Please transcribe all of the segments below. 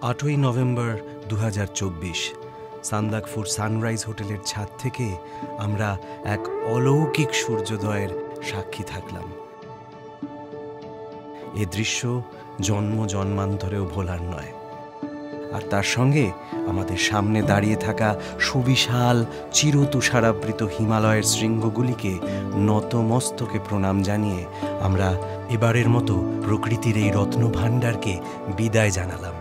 8ই November 2024 সান্দাকফুর sunrise হোটেলের ছাদ থেকে আমরা এক অলৌকিক সূর্যোদয়ের সাক্ষী থাকলাম। এ দৃশ্য জন্ম জন্মান্তরেও ভোলার নয়। আর তার সঙ্গে আমাদের সামনে দাঁড়িয়ে থাকা সুবিশাল চিরতুষারাবৃত হিমালয়ের শৃঙ্গগুলিকে নতমস্তকে প্রণাম জানিয়ে আমরা এবারের মতো প্রকৃতির এই রত্নভাণ্ডারকে বিদায় জানালাম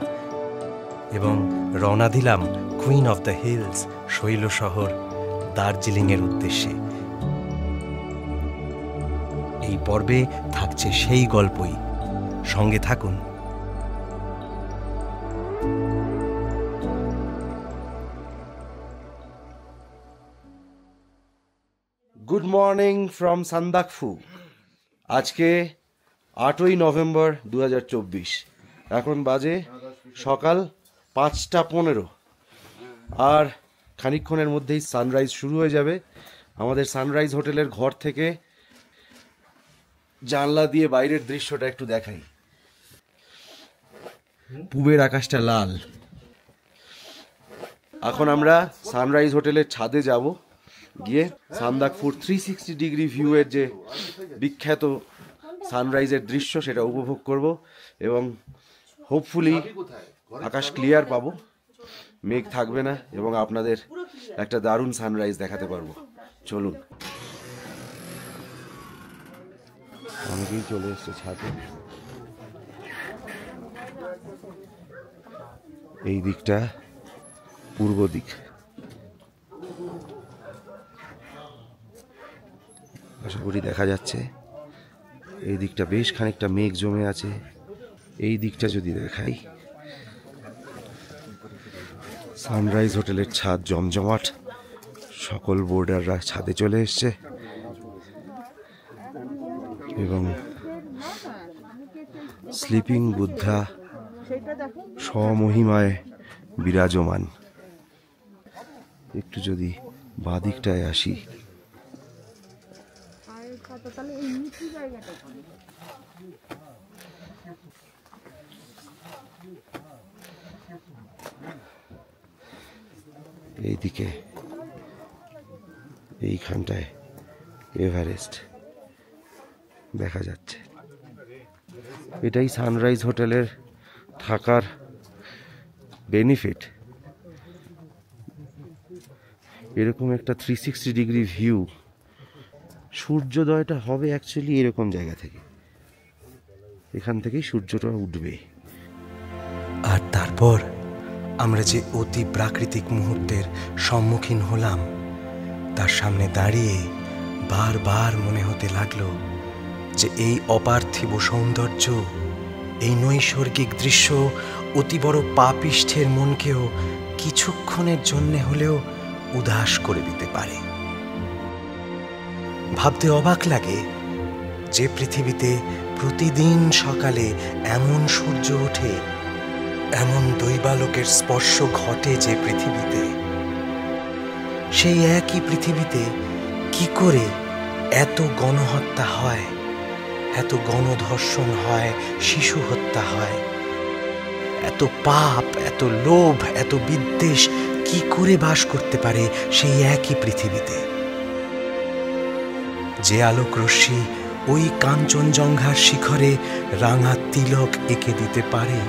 এবং রওনা দিলাম কুইন অফ দ্য হিলস শৈল শহর দার্জিলিংয়ের উদ্দেশ্যে। এই পর্বে থাকছে সেই গল্পই, সঙ্গে থাকুন। Good morning from Sandakphu. আজকে 8ই নভেম্বর 2024। এখন বাজে সকাল 5:15 আর খানিকক্ষণের মধ্যেই সানরাইজ শুরু হয়ে যাবে। আমাদের সানরাইজ হোটেলের ঘর থেকে জানলা দিয়ে বাইরের দৃশ্যটা একটু দেখাই। পূবের আকাশটা লাল। এখন আমরা সানরাইজ হোটেলের ছাদে যাব, গিয়ে সান্দাকফুর 360 ডিগ্রি ভিউয়ের যে বিখ্যাত সানরাইজের দৃশ্য সেটা উপভোগ করব এবং হোপফুলি আকাশ ক্লিয়ার পাবো, মেঘ থাকবে না এবং আপনাদের একটা দারুণ সানরাইজ দেখাতে পারবো। চলুন। অনেকেই চলে এসছে ছাদে। এই দিকটা পূর্ব দিক। আশা করি দেখা যাচ্ছে। এই দিকটা বেশ খানিকটা মেঘ জমে আছে। এই দিকটা যদি দেখাই, সানরাইজ হোটেলের ছাদ জমজমাট। সকল বোর্ডাররা ছাদে চলে এসছে এবং স্লিপিং বুদ্ধা স্বমহিমায় বিরাজমান। একটু যদি বাদিকটায় আসি, এইদিকে এইখানটায় এভারেস্ট দেখা যাচ্ছে। এটাই সানরাইজ হোটেলের থাকার বেনিফিট। এরকম একটা 360 ডিগ্রি ভিউ। সূর্যোদয়টা হবে অ্যাকচুয়ালি এরকম জায়গা থেকে, এখান থেকেই সূর্যটা উঠবে। আর তারপর আমরা যে অতি প্রাকৃতিক মুহূর্তের সম্মুখীন হলাম, তার সামনে দাঁড়িয়ে বারবার মনে হতে লাগলো যে এই অপার্থিব সৌন্দর্য, এই নৈসর্গিক দৃশ্য অতি বড় পাপিষ্ঠের মনকেও কিছুক্ষণের জন্যে হলেও উদাস করে দিতে পারে। ভাবতে অবাক লাগে যে পৃথিবীতে প্রতিদিন সকালে এমন সূর্য ওঠে, এমন দৈবালোকের স্পর্শ ঘটে যে পৃথিবীতে, সেই একই পৃথিবীতে কি করে এত গণহত্যা হয়, এত গণধর্ষণ হয়, শিশু হত্যা হয়, এত পাপ, এত লোভ, এত বিদ্বেষ কি করে বাস করতে পারে সেই একই পৃথিবীতে। যে আলোক রশ্মি ওই কাঞ্চনজঙ্ঘার শিখরে রাঙা তিলক এঁকে দিতে পারে,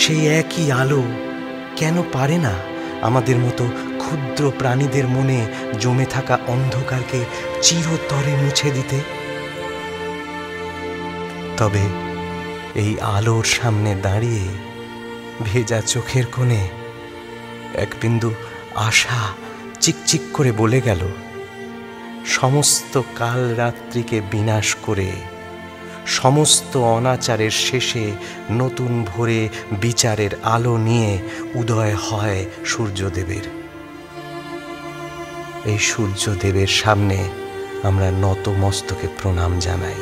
সেই একই আলো কেন পারে না আমাদের মতো ক্ষুদ্র প্রাণীদের মনে জমে থাকা অন্ধকারকে চিরতরে মুছে দিতে? তবে এই আলোর সামনে দাঁড়িয়ে ভেজা চোখের কোণে এক বিন্দু আশা চিকচিক করে বলে গেল, সমস্ত কাল রাত্রিকে বিনাশ করে সমস্ত অনাচারের শেষে নতুন ভোরে বিচারের আলো নিয়ে উদয় হয় সূর্যদেবের। এই সূর্যদেবের সামনে আমরা নতমস্তকে প্রণাম জানাই।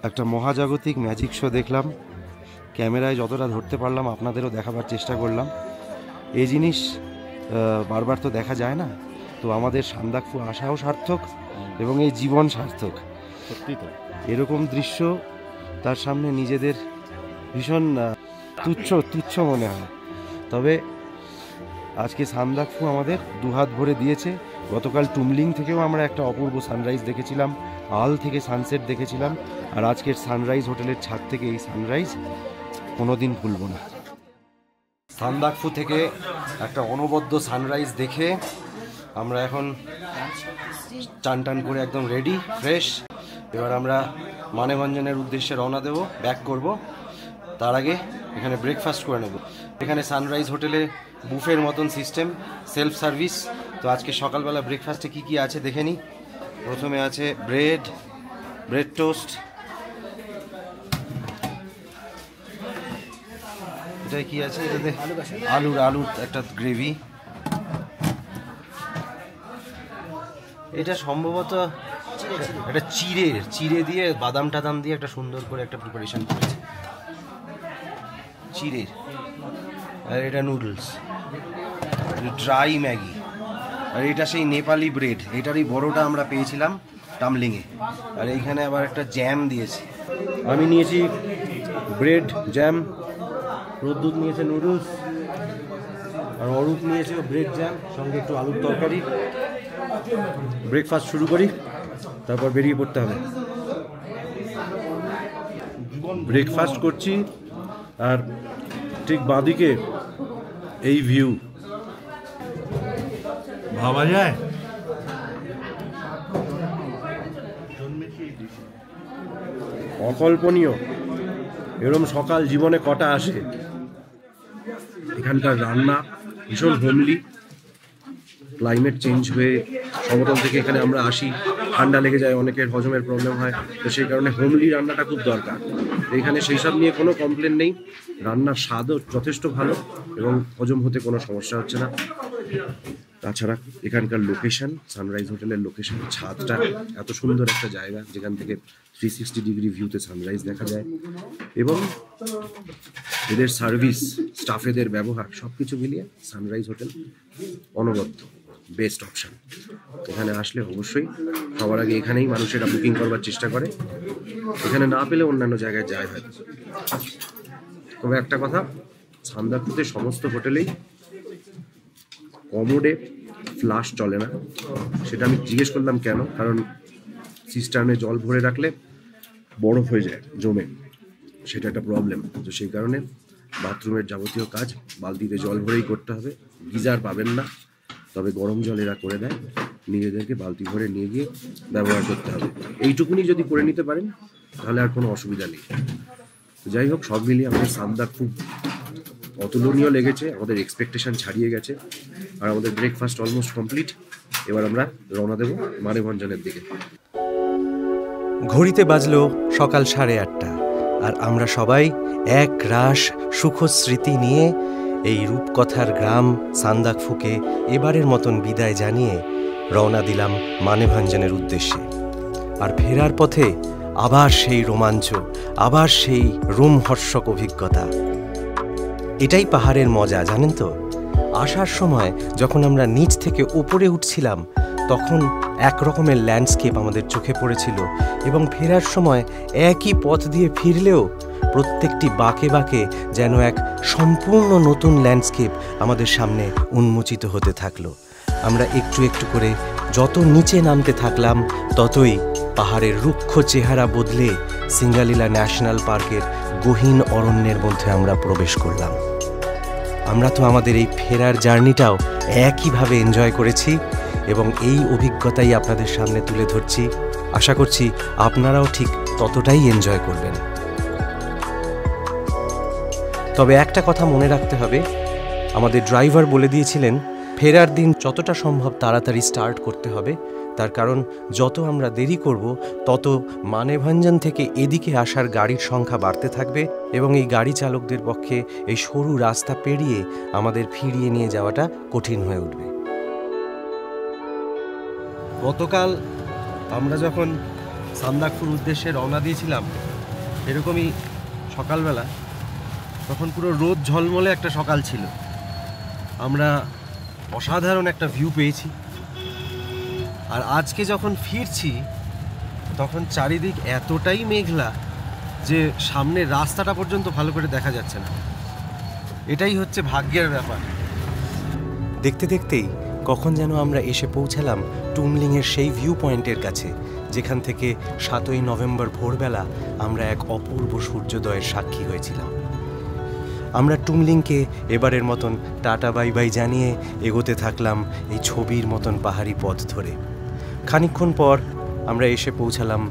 একটা মহাজাগতিক ম্যাজিক শো দেখলাম। ক্যামেরায় যতটা ধরতে পারলাম আপনাদেরও দেখাবার চেষ্টা করলাম। এই জিনিস বারবার তো দেখা যায় না, তো আমাদের সান্দাকফু আসাও সার্থক এবং এই জীবন সার্থক। সত্যি তো এরকম দৃশ্য তার সামনে নিজেদের ভীষণ তুচ্ছ মনে হয়। তবে আজকে সান্দাকফু আমাদের দুহাত ভরে দিয়েছে। গতকাল টুমলিং থেকেও আমরা একটা অপূর্ব সানরাইজ দেখেছিলাম, আল থেকে সানসেট দেখেছিলাম, আর আজকের সানরাইজ হোটেলের ছাদ থেকে এই সানরাইজ কোনোদিন ভুলব না। সান্দাকফু থেকে একটা অনবদ্য সানরাইজ দেখে আমরা এখন চান টান করে একদম রেডি ফ্রেশ। এবার আমরা মানেভঞ্জনের উদ্দেশ্যে রওনা দেব, ব্যাক করব। তার আগে এখানে ব্রেকফাস্ট করে নেব। এখানে সানরাইজ হোটেলে বুফের মতন সিস্টেম, সেলফ সার্ভিস। তো আজকে সকালবেলা ব্রেকফাস্টে কি কি আছে দেখে নিই। প্রথমে আছে ব্রেড টোস্ট, এটাই কি আছে, এটাতে আলুর একটা গ্রেভি। এটা সম্ভবত একটা চিড়ে দিয়ে বাদাম টাদাম দিয়ে একটা সুন্দর করে একটা প্রিপারেশন করেছে চিড়ের। আর এটা নুডলস, ড্রাই ম্যাগি। আর এটা সেই নেপালি ব্রেড, এটারই বড়টা আমরা পেয়েছিলাম টামলিংয়ে। আর এইখানে আবার একটা জ্যাম দিয়েছে। আমি নিয়েছি ব্রেড জ্যাম, রোদ্দুত নিয়েছে নুডলস, আর অরূপ নিয়েছে ব্রেড জ্যাম সঙ্গে একটু আলুর তরকারি। ব্রেকফাস্ট শুরু করি, তারপর বেরিয়ে পড়তে হবে। ব্রেকফাস্ট করছি আর ঠিক বাঁদিকে এই ভিউ ভাবা যায়। অকল্পনীয়, এরম সকাল জীবনে কটা আসে। এখানকার রান্না ভীষণ হোমলি। ক্লাইমেট চেঞ্জ হয়ে সমতল থেকে এখানে আমরা আসি, ঠান্ডা লেগে যায়, অনেকের হজমের প্রবলেম হয়, তো সেই কারণে হোমলি রান্নাটা খুব দরকার। এখানে সেই সব নিয়ে কোনো কমপ্লেন নেই, রান্নার স্বাদও যথেষ্ট ভালো এবং হজম হতে কোনো সমস্যা হচ্ছে না। তাছাড়া এখানকার লোকেশন, সানরাইজ হোটেলের লোকেশন, ছাদটা এত সুন্দর একটা জায়গা যেখান থেকে 360 ডিগ্রি ভিউতে সানরাইজ দেখা যায়, এবং এদের সার্ভিস, স্টাফেদের ব্যবহার সব কিছু মিলিয়ে সানরাইজ হোটেল অনবদ্য বেস্ট অপশান। এখানে আসলে অবশ্যই সবার আগে এখানেই মানুষেরা বুকিং করবার চেষ্টা করে, এখানে না পেলে অন্যান্য জায়গায় যায় হয়তো। তবে একটা কথা, সান্দাকফুতে সমস্ত হোটেলেই কমোডে ফ্লাশ চলে না। সেটা আমি জিজ্ঞেস করলাম কেন, কারণ সিস্টার্নে জল ভরে রাখলে বরফ হয়ে যায় জমে, সেটা একটা প্রবলেম। তো সেই কারণে বাথরুমের যাবতীয় কাজ বালতিতে জল ভরেই করতে হবে। গিজার পাবেন না, তবে গরম জল এরা করে দেয়, নিজেদেরকে বালতি ভরে নিয়ে গিয়ে ব্যবহার করতে হবে। এইটুকুনি যদি করে নিতে পারেন তাহলে আর কোনো অসুবিধা নেই। যাই হোক, সব মিলিয়ে আমাদের সান্দাকফু অতুলনীয় লেগেছে, আমাদের এক্সপেকটেশন ছাড়িয়ে গেছে। আর আমাদের ব্রেকফাস্ট অলমোস্ট কমপ্লিট। এবার আমরা রওনা দেব মানেভঞ্জনের দিকে। ঘড়িতে বাজলো সকাল 8:30, আর আমরা সবাই এক রাশ সুখস্মৃতি নিয়ে এই রূপকথার গ্রাম সান্দাকফুকে এবারের মতন বিদায় জানিয়ে রওনা দিলাম মানেভঞ্জনের উদ্দেশ্যে। আর ফেরার পথে আবার সেই রোমাঞ্চ, আবার সেই রোমহর্ষক অভিজ্ঞতা। এটাই পাহাড়ের মজা, জানেন তো। আসার সময় যখন আমরা নিচ থেকে উপরে উঠছিলাম তখন এক রকমের ল্যান্ডস্কেপ আমাদের চোখে পড়েছিল, এবং ফেরার সময় একই পথ দিয়ে ফিরলেও প্রত্যেকটি বাঁকে বাঁকে যেন এক সম্পূর্ণ নতুন ল্যান্ডস্কেপ আমাদের সামনে উন্মোচিত হতে থাকলো। আমরা একটু একটু করে যত নিচে নামতে থাকলাম ততই পাহাড়ের রুক্ষ চেহারা বদলে সিঙ্গালিলা ন্যাশনাল পার্কের গহীন অরণ্যের মধ্যে আমরা প্রবেশ করলাম। আমরা তো আমাদের এই ফেরার জার্নিটাও একইভাবে এনজয় করেছি এবং এই অভিজ্ঞতাই আপনাদের সামনে তুলে ধরছি। আশা করছি আপনারাও ঠিক ততটাই এনজয় করবেন। তবে একটা কথা মনে রাখতে হবে, আমাদের ড্রাইভার বলে দিয়েছিলেন ফেরার দিন যতটা সম্ভব তাড়াতাড়ি স্টার্ট করতে হবে। তার কারণ যত আমরা দেরি করব তত মানেভঞ্জন থেকে এদিকে আসার গাড়ির সংখ্যা বাড়তে থাকবে এবং এই গাড়ি চালকদের পক্ষে এই সরু রাস্তা পেরিয়ে আমাদের ফিরিয়ে নিয়ে যাওয়াটা কঠিন হয়ে উঠবে। গতকাল আমরা যখন সান্দাকফুর উদ্দেশ্যে রওনা দিয়েছিলাম, এরকমই সকালবেলা তখন পুরো রোদ ঝলমলে একটা সকাল ছিল। আমরা অসাধারণ একটা ভিউ পেয়েছি। আর আজকে যখন ফিরছি তখন চারিদিক এতটাই মেঘলা যে সামনে রাস্তাটা পর্যন্ত ভালো করে দেখা যাচ্ছে না। এটাই হচ্ছে ভাগ্যের ব্যাপার। দেখতে দেখতেই কখন যেন আমরা এসে পৌঁছালাম টুমলিংয়ের সেই ভিউ পয়েন্টের কাছে, যেখান থেকে 7ই নভেম্বর ভোরবেলা আমরা এক অপূর্ব সূর্যোদয়ের সাক্ষী হয়েছিলাম। আমরা টুমলিংকে এবারের মতন টাটা বাই বাই জানিয়ে এগোতে থাকলাম এই ছবির মতন পাহাড়ি পথ ধরে। খানিকক্ষণ পর আমরা এসে পৌঁছালাম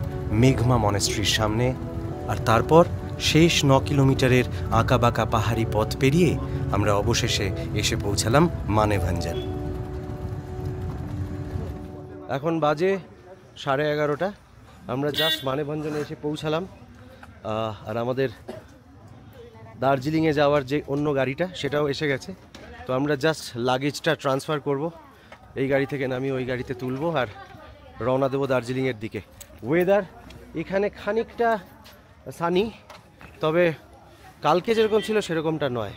মেঘমা মনেস্ট্রির সামনে, আর তারপর শেষ 9 কিলোমিটারের আঁকাবাঁকা পাহাড়ি পথ পেরিয়ে আমরা অবশেষে এসে পৌঁছালাম মানেভঞ্জন। এখন বাজে 11:30। আমরা জাস্ট মানেভঞ্জনে এসে পৌঁছালাম। আর আমাদের দার্জিলিংয়ে যাওয়ার যে অন্য গাড়িটা সেটাও এসে গেছে। তো আমরা জাস্ট লাগেজটা ট্রান্সফার করব, এই গাড়ি থেকে নামিয়ে ওই গাড়িতে তুলবো আর রওনা দেবো দার্জিলিংয়ের দিকে। ওয়েদার এখানে খানিকটা সানি, তবে কালকে যেরকম ছিল সেরকমটা নয়।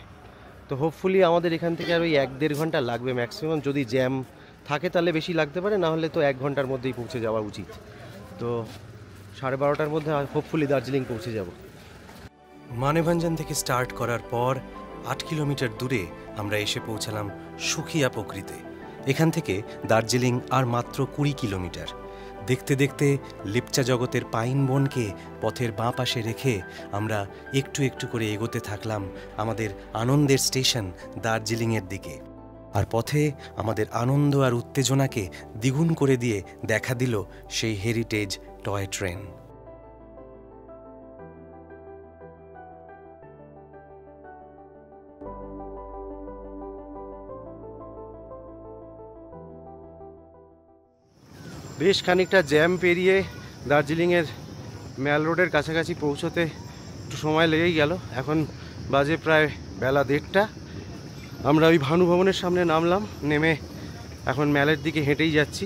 তো হোপফুলি আমাদের এখান থেকে আর ওই 1-1.5 ঘন্টা লাগবে ম্যাক্সিমাম। যদি জ্যাম থাকে তাহলে বেশি লাগতে পারে, না হলে তো 1 ঘন্টার মধ্যেই পৌঁছে যাওয়া উচিত। তো 12:30টার মধ্যে হোপফুলি দার্জিলিং পৌঁছে যাব। মানেভঞ্জন থেকে স্টার্ট করার পর 8 কিলোমিটার দূরে আমরা এসে পৌঁছালাম সুখিয়া পোখরিতে। এখান থেকে দার্জিলিং আর মাত্র 20 কিলোমিটার। দেখতে দেখতে লেপচা জগতের পাইন বনকে পথের বাঁ পাশে রেখে আমরা একটু একটু করে এগোতে থাকলাম আমাদের আনন্দের স্টেশন দার্জিলিংয়ের দিকে। আর পথে আমাদের আনন্দ আর উত্তেজনাকে দ্বিগুণ করে দিয়ে দেখা দিল সেই হেরিটেজ টয় ট্রেন। বেশ খানিকটা জ্যাম পেরিয়ে দার্জিলিংয়ের ম্যাল রোডের কাছাকাছি পৌঁছতে একটু সময় লেগেই গেল। এখন বাজে প্রায় বেলা 1:30। আমরা ওই ভানু ভবনের সামনে নামলাম, নেমে এখন ম্যালের দিকে হেঁটেই যাচ্ছি।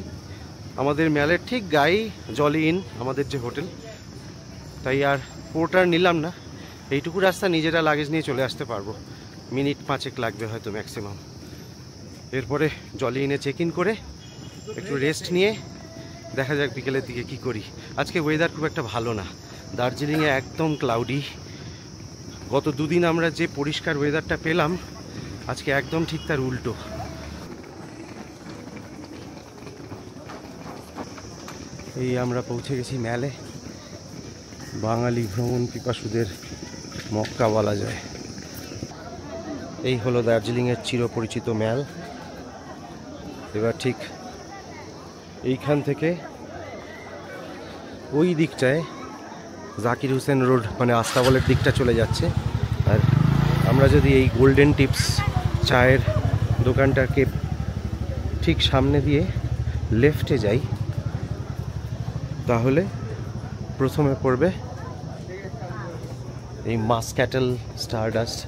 আমাদের ম্যালের ঠিক গায়েই জলি ইন আমাদের যে হোটেল, তাই আর পোর্টার নিলাম না। এইটুকু রাস্তা নিজেরা লাগেজ নিয়ে চলে আসতে পারবো, মিনিট 5 লাগবে হয়তো ম্যাক্সিমাম। এরপরে জলি ইনে চেক ইন করে একটু রেস্ট নিয়ে দেখা যাক বিকেলের দিকে কি করি। আজকে ওয়েদার খুব একটা ভালো না, দার্জিলিংয়ে একদম ক্লাউডি। গত 2 দিন আমরা যে পরিষ্কার ওয়েদারটা পেলাম, আজকে একদম ঠিক তার উল্টো। এই আমরা পৌঁছে গেছি ম্যালে, বাঙালি ভ্রমণ পিপাসুদের মক্কা বলা যায়। এই হলো দার্জিলিংয়ের চিরপরিচিত ম্যাল। এবার ঠিক এইখান থেকে ওই দিকটায় জাকির হোসেন রোড মানে আস্তাবলের দিকটা চলে যাচ্ছে। আর আমরা যদি এই গোল্ডেন টিপস চায়ের দোকানটাকে ঠিক সামনে দিয়ে লেফটে যাই, তাহলে প্রথমে পড়বে এই মাস্ক্যাটেল স্টারডাস্ট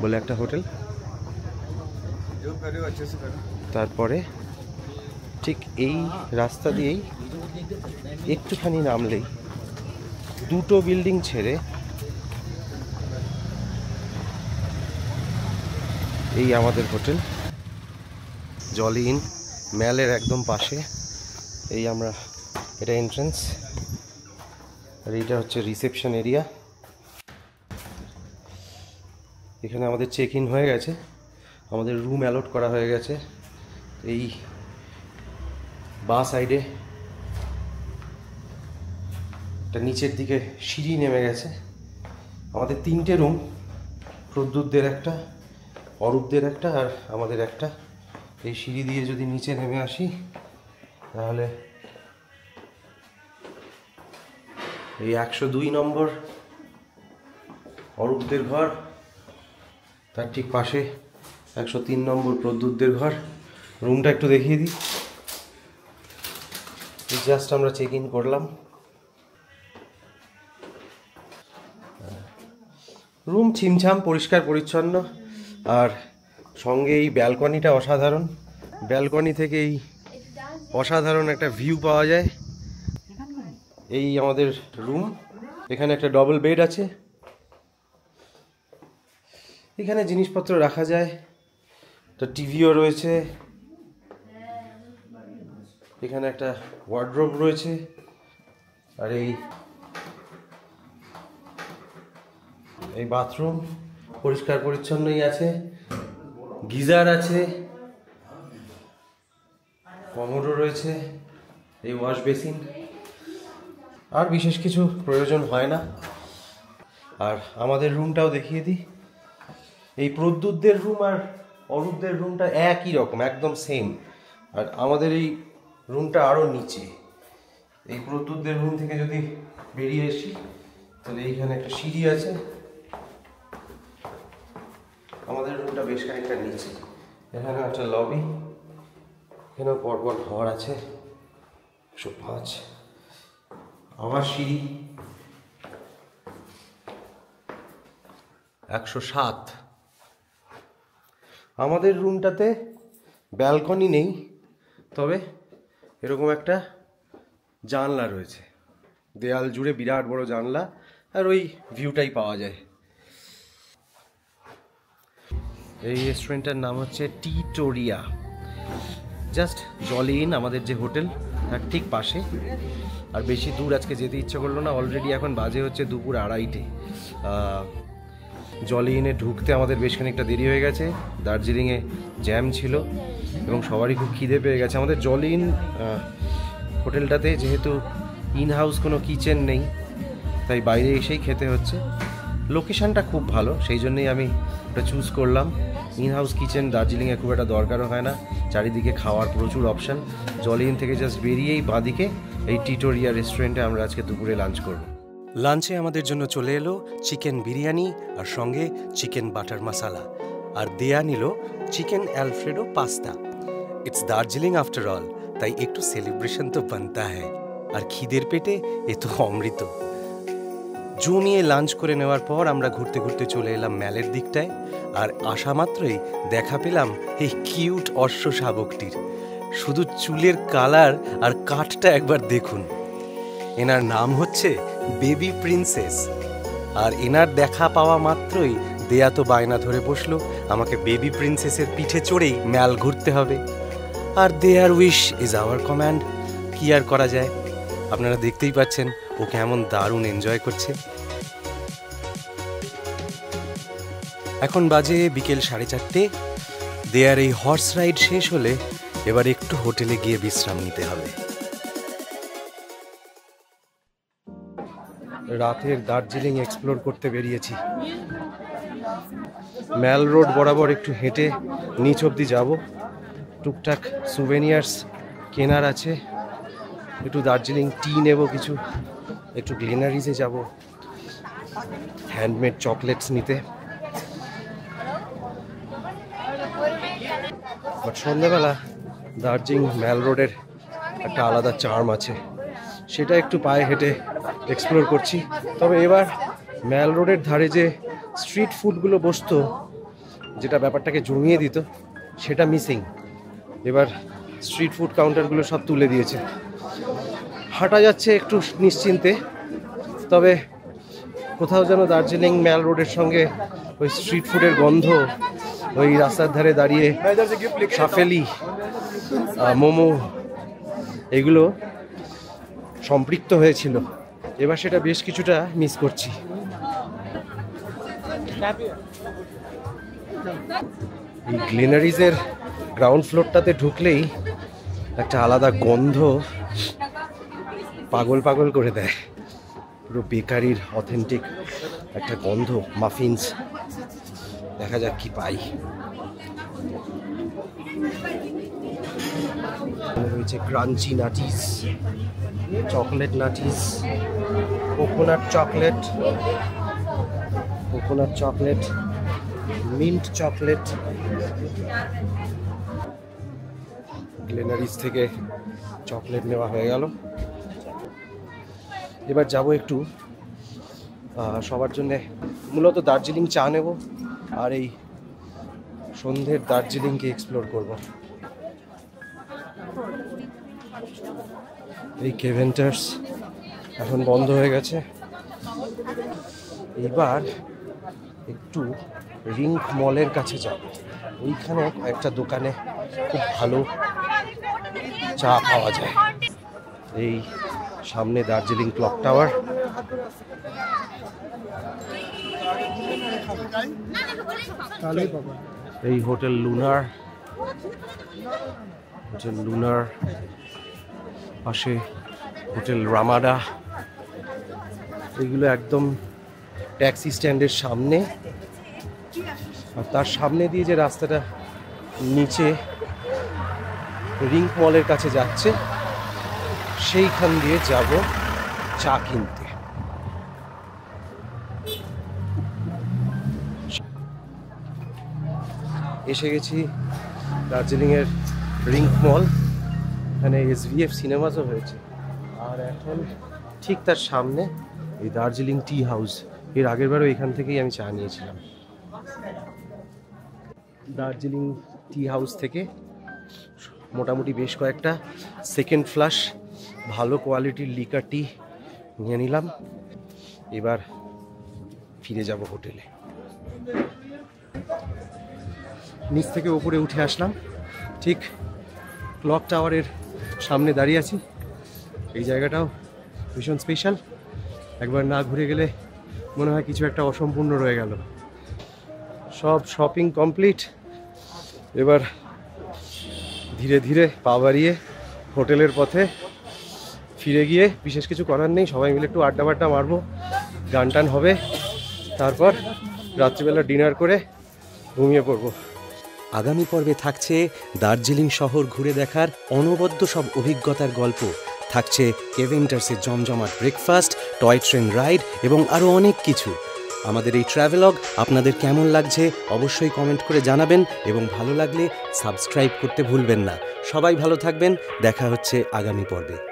বলে একটা হোটেল। তারপরে ঠিক এই রাস্তা দিয়েই একটুখানি নামলেই 2টো বিল্ডিং ছেড়ে এই আমাদের হোটেল জলি ইন, ম্যালের একদম পাশে। এই আমরা, এটা এন্ট্রান্স আর এইটা হচ্ছে রিসেপশন এরিয়া। এখানে আমাদের চেক ইন হয়ে গেছে, আমাদের রুম অ্যালট করা হয়ে গেছে। এই বাঁ সাইডে একটা নিচের দিকে সিঁড়ি নেমে গেছে। আমাদের 3টে রুম, প্রদ্যুৎদের একটা, অরূপদের একটা আর আমাদের একটা। এই সিঁড়ি দিয়ে যদি নিচে নেমে আসি তাহলে এই 102 নম্বর অরূপদের ঘর, তার ঠিক পাশে 103 নম্বর প্রদ্যুৎদের ঘর। রুমটা একটু দেখিয়ে দিই। জাস্ট আমরা চেক ইন করলাম। রুম ছিমছাম, পরিষ্কার পরিচ্ছন্ন, আর সঙ্গে এই ব্যালকনিটা অসাধারণ। ব্যালকনি থেকে এই অসাধারণ একটা ভিউ পাওয়া যায়। এই আমাদের রুম, এখানে একটা ডবল বেড আছে। এখানে জিনিসপত্র রাখা যায়, তো টিভিও রয়েছে, এখানে একটা ওয়ার্ড্রোব রয়েছে, আর এই বাথরুম পরিষ্কার পরিচ্ছন্নই আছে, গিজার আছে, কমোডও রয়েছে, এই ওয়াশ বেসিন। আর বিশেষ কিছু প্রয়োজন হয় না। আর আমাদের রুমটাও দেখিয়ে দিই। এই প্রদ্যুৎদের রুম আর অরূপদের রুমটা একই রকম, একদম সেম। আর আমাদের এই রুমটা আরও নিচে। এই প্রদ্যুৎদের রুম থেকে যদি বেরিয়ে আসি তাহলে এইখানে একটা সিঁড়ি আছে, আমাদের রুমটা বেশ খানিকটা নিচে। এখানে একটা লবি, এখানেও পরপর ঘর আছে, 105। আমার সিঁড়ি 107। আমাদের রুমটাতে ব্যালকনি নেই, তবে এরকম একটা জানলা রয়েছে, দেয়াল জুড়ে বিরাট বড় জানলা, আর ওই ভিউটাই পাওয়া যায়। এই রেস্টুরেন্টটার নাম হচ্ছে টিটোরিয়া, জাস্ট জলে ইন আমাদের যে হোটেল তার ঠিক পাশে। আর বেশি দূর আজকে যেতে ইচ্ছে করলো না, অলরেডি এখন বাজে হচ্ছে দুপুর 2:30। জলে ইনে ঢুকতে আমাদের বেশ খানিকটা দেরি হয়ে গেছে, দার্জিলিংয়ে জ্যাম ছিল এবং সবারই খুব খিদে পেয়ে গেছে। আমাদের জলে ইন হোটেলটাতে যেহেতু ইন হাউস কোনো কিচেন নেই, তাই বাইরে এসেই খেতে হচ্ছে। লোকেশানটা খুব ভালো, সেই জন্যই আমি ওটা চুজ করলাম। ইন হাউস কিচেন দার্জিলিংয়ে খুব একটা দরকারও হয় না, চারিদিকে খাওয়ার প্রচুর অপশান। জলে ইন থেকে জাস্ট বেরিয়েই বাঁদিকে এই টিটোরিয়া রেস্টুরেন্টে আমরা আজকে দুপুরে লাঞ্চ করব। লাঞ্চে আমাদের জন্য চলে এলো চিকেন বিরিয়ানি আর সঙ্গে চিকেন বাটার মশালা, আর দেয়া নিল chicken Alfredo pasta. It's Darjeeling after all, তাই একটু সেলিব্রেশন তো বানতা হ্যায়। আর খিদের পেটে এ তো অমৃত। জমিয়ে লাঞ্চ করে নেওয়ার পর আমরা ঘুরতে ঘুরতে চলে এলাম ম্যালের দিকটায়, আর আসা মাত্রই দেখা পেলাম এই কিউট অশ্ব শাবকটির। শুধু চুলের কালার আর কাঠটা একবার দেখুন। এনার নাম হচ্ছে বেবি প্রিন্সেস, আর এনার দেখা পাওয়া মাত্রই দেয়া তো বায়না ধরে বসলো আমাকে বেবি প্রিন্সেসের পিঠে চড়েই ম্যাল ঘুরতে হবে। আর দেয়ার উইশ ইজ আওয়ার কমান্ড, কি আর করা যায়। আপনারা দেখতেই পাচ্ছেন ও কেমন দারুণ এনজয় করছে। এখন বাজে বিকেল 4:30। দেয়ার এই হর্স রাইড শেষ হলে এবার একটু হোটেলে গিয়ে বিশ্রাম নিতে হবে। রাতের দার্জিলিং এক্সপ্লোর করতে বেরিয়েছি। ম্যাল রোড বরাবর একটু হেঁটে নিচ অবধি যাব, টুকটাক সুভেনিয়ার্স কেনার আছে, একটু দার্জিলিং টি নেব কিছু, একটু গ্লেনারিজে যাব হ্যান্ডমেড চকলেটস নিতে। বাট সন্ধ্যাবেলা দার্জিলিং ম্যাল রোডের একটা আলাদা চার্ম আছে, সেটা একটু পায়ে হেঁটে এক্সপ্লোর করছি। তবে এবার ম্যাল রোডের ধারে যে স্ট্রিট ফুডগুলো বসতো, যেটা ব্যাপারটাকে জমিয়ে দিত, সেটা মিসিং। এবার স্ট্রিট ফুড কাউন্টারগুলো সব তুলে দিয়েছে। হাঁটা যাচ্ছে একটু নিশ্চিন্তে, তবে কোথাও যেন দার্জিলিং ম্যাল রোডের সঙ্গে ওই স্ট্রিট ফুডের গন্ধ, ওই রাস্তার ধারে দাঁড়িয়ে সাফেলি, মোমো, এগুলো সম্পৃক্ত হয়েছিল। এবার সেটা বেশ কিছুটা মিস করছি। এই গ্লিনারিজের গ্রাউন্ড ফ্লোরটাতে ঢুকলেই একটা আলাদা গন্ধ পাগল পাগল করে দেয়, পুরো বেকারির অথেন্টিক একটা গন্ধ। মাফিনস, দেখা যাক কি পাই। রয়েছে crunchy Nutties, chocolate Nutties, coconut chocolate, mint chocolate. Glenary's থেকে চকলেট নেওয়া হয়ে গেল। এবার যাব একটু সবার জন্যে মূলত দার্জিলিং চা নেব, আর এই সন্ধ্যের দার্জিলিংকে এক্সপ্লোর করব। এই কেভেন্টার্স এখন বন্ধ হয়ে গেছে। এবার একটু রিঙ্ক মলের কাছে যাব। ওইখানে একটা দোকানে খুব ভালো চা পাওয়া যায়। এই সামনে দার্জিলিং ক্লক টাওয়ার। এই হোটেল লুনার, পাশে হোটেল রামাডা। এগুলো একদম ট্যাক্সি স্ট্যান্ডের সামনে, আর তার সামনে দিয়ে যে রাস্তাটা নিচে রিঙ্ক মলের কাছে যাচ্ছে, সেইখান দিয়ে যাব চা কিনতে। এসে গেছি দার্জিলিংয়ের রিঙ্ক মল। এখানে SVF সিনেমাসও হয়েছে। আর এখন ঠিক তার সামনে এই দার্জিলিং টি হাউস। এর আগেরবারও এখান থেকেই আমি চা নিয়েছিলাম। দার্জিলিং টি হাউস থেকে মোটামুটি বেশ কয়েকটা সেকেন্ড ফ্লাশ ভালো কোয়ালিটির লিকার টি নিয়ে নিলাম। এবার ফিরে যাব হোটেলে। নিচ থেকে উপরে উঠে আসলাম, ঠিক ক্লক টাওয়ারের সামনে দাঁড়িয়ে আছি। এই জায়গাটাও ভীষণ স্পেশাল। একবার না ঘুরে গেলে মনে হয় কিছু একটা অসম্পূর্ণ রয়ে গেল। সব শপিং কমপ্লিট। এবার ধীরে ধীরে পা বাড়িয়ে হোটেলের পথে ফিরে গিয়ে, বিশেষ কিছু করার নেই, সবাই মিলে একটু আড্ডা বাড্ডা মারবো, গান টান হবে, তারপর রাত্রিবেলা ডিনার করে ঘুমিয়ে পড়বো। আগামী পর্বে থাকছে দার্জিলিং শহর ঘুরে দেখার অনবদ্য সব অভিজ্ঞতার গল্প। থাকছে কেভেন্টার্সের জমজমাট ব্রেকফাস্ট, টয় ট্রেন রাইড এবং আরও অনেক কিছু। আমাদের এই ট্রাভেলগ আপনাদের কেমন লাগছে অবশ্যই কমেন্ট করে জানাবেন, এবং ভালো লাগলে সাবস্ক্রাইব করতে ভুলবেন না। সবাই ভালো থাকবেন, দেখা হচ্ছে আগামী পর্বে।